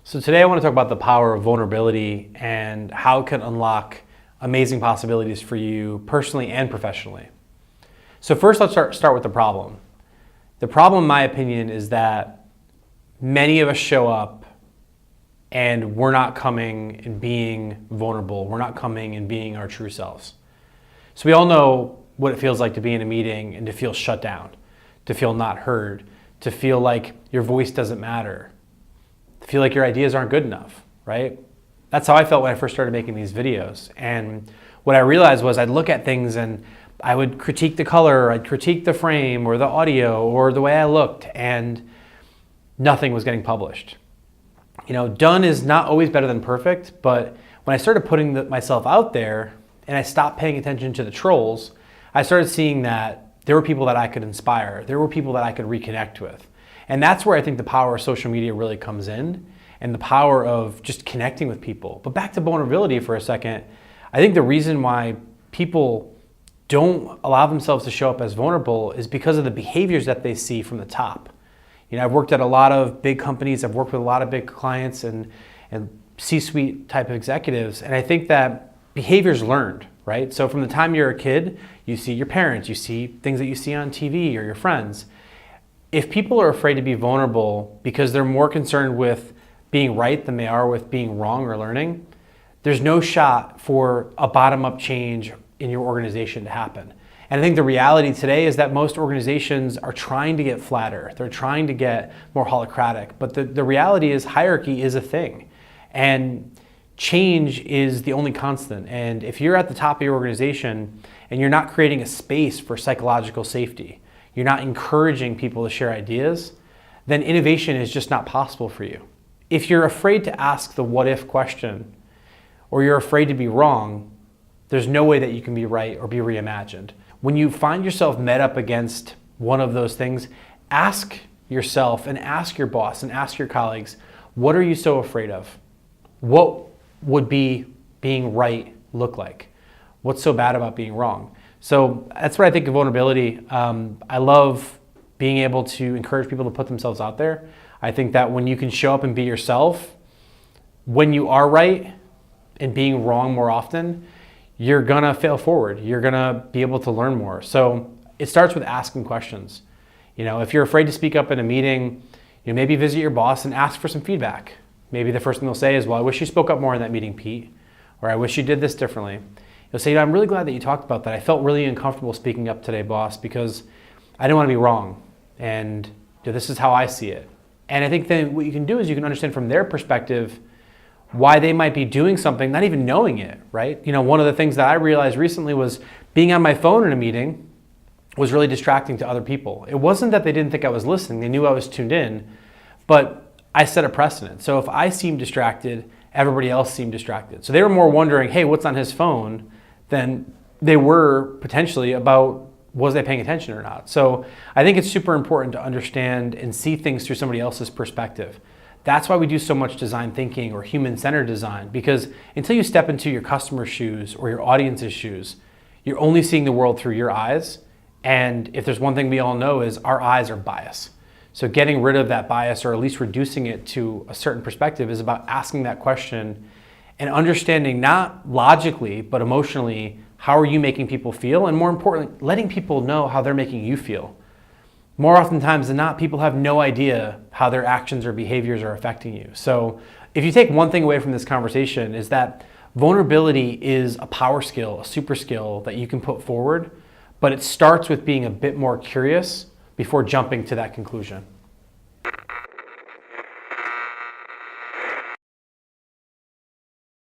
So today I want to talk about the power of vulnerability and how it can unlock amazing possibilities for you personally and professionally. So first let's start with the problem. The problem, in my opinion, is that many of us show up and we're not coming and being vulnerable. We're not coming and being our true selves. So we all know what it feels like to be in a meeting and to feel shut down, to feel not heard, to feel like your voice doesn't matter, to feel like your ideas aren't good enough, right? That's how I felt when I first started making these videos. And what I realized was I'd look at things and I would critique the color, I'd critique the frame or the audio or the way I looked, and nothing was getting published. You know, done is not always better than perfect, but when I started putting myself out there and I stopped paying attention to the trolls, I started seeing that there were people that I could inspire, there were people that I could reconnect with. And that's where I think the power of social media really comes in, and the power of just connecting with people. But back to vulnerability for a second, I think the reason why people don't allow themselves to show up as vulnerable is because of the behaviors that they see from the top. You know, I've worked at a lot of big companies, I've worked with a lot of big clients and C-suite type of executives, and I think that behavior's learned, right? So from the time you're a kid, you see your parents, you see things that you see on TV or your friends. If people are afraid to be vulnerable because they're more concerned with being right than they are with being wrong or learning, there's no shot for a bottom-up change in your organization to happen. And I think the reality today is that most organizations are trying to get flatter. They're trying to get more holacratic. But the reality is hierarchy is a thing. And change is the only constant. And if you're at the top of your organization and you're not creating a space for psychological safety, you're not encouraging people to share ideas, then innovation is just not possible for you. If you're afraid to ask the what if question, or you're afraid to be wrong, there's no way that you can be right or be reimagined. When you find yourself met up against one of those things, ask yourself and ask your boss and ask your colleagues, what are you so afraid of? What would being right look like? What's so bad about being wrong? So that's what I think of vulnerability. I love being able to encourage people to put themselves out there. I think that when you can show up and be yourself, when you are right and being wrong more often, you're gonna fail forward. You're gonna be able to learn more. So it starts with asking questions. You know, if you're afraid to speak up in a meeting, you know, maybe visit your boss and ask for some feedback. Maybe the first thing they'll say is, well, I wish you spoke up more in that meeting, Pete, or I wish you did this differently. You'll say, I'm really glad that you talked about that. I felt really uncomfortable speaking up today, boss, because I didn't want to be wrong. And this is how I see it. And I think then what you can do is you can understand from their perspective why they might be doing something, not even knowing it, right? You know, one of the things that I realized recently was being on my phone in a meeting was really distracting to other people. It wasn't that they didn't think I was listening. They knew I was tuned in, but I set a precedent. So if I seemed distracted, everybody else seemed distracted. So they were more wondering, hey, what's on his phone, than they were potentially about was they paying attention or not. So I think it's super important to understand and see things through somebody else's perspective. That's why we do so much design thinking or human-centered design, because until you step into your customer's shoes or your audience's shoes, you're only seeing the world through your eyes. And if there's one thing we all know is our eyes are biased. So getting rid of that bias, or at least reducing it to a certain perspective, is about asking that question and understanding, not logically, but emotionally, how are you making people feel? And more importantly, letting people know how they're making you feel. More oftentimes than not, people have no idea how their actions or behaviors are affecting you. So if you take one thing away from this conversation, is that vulnerability is a power skill, a super skill that you can put forward, but it starts with being a bit more curious before jumping to that conclusion.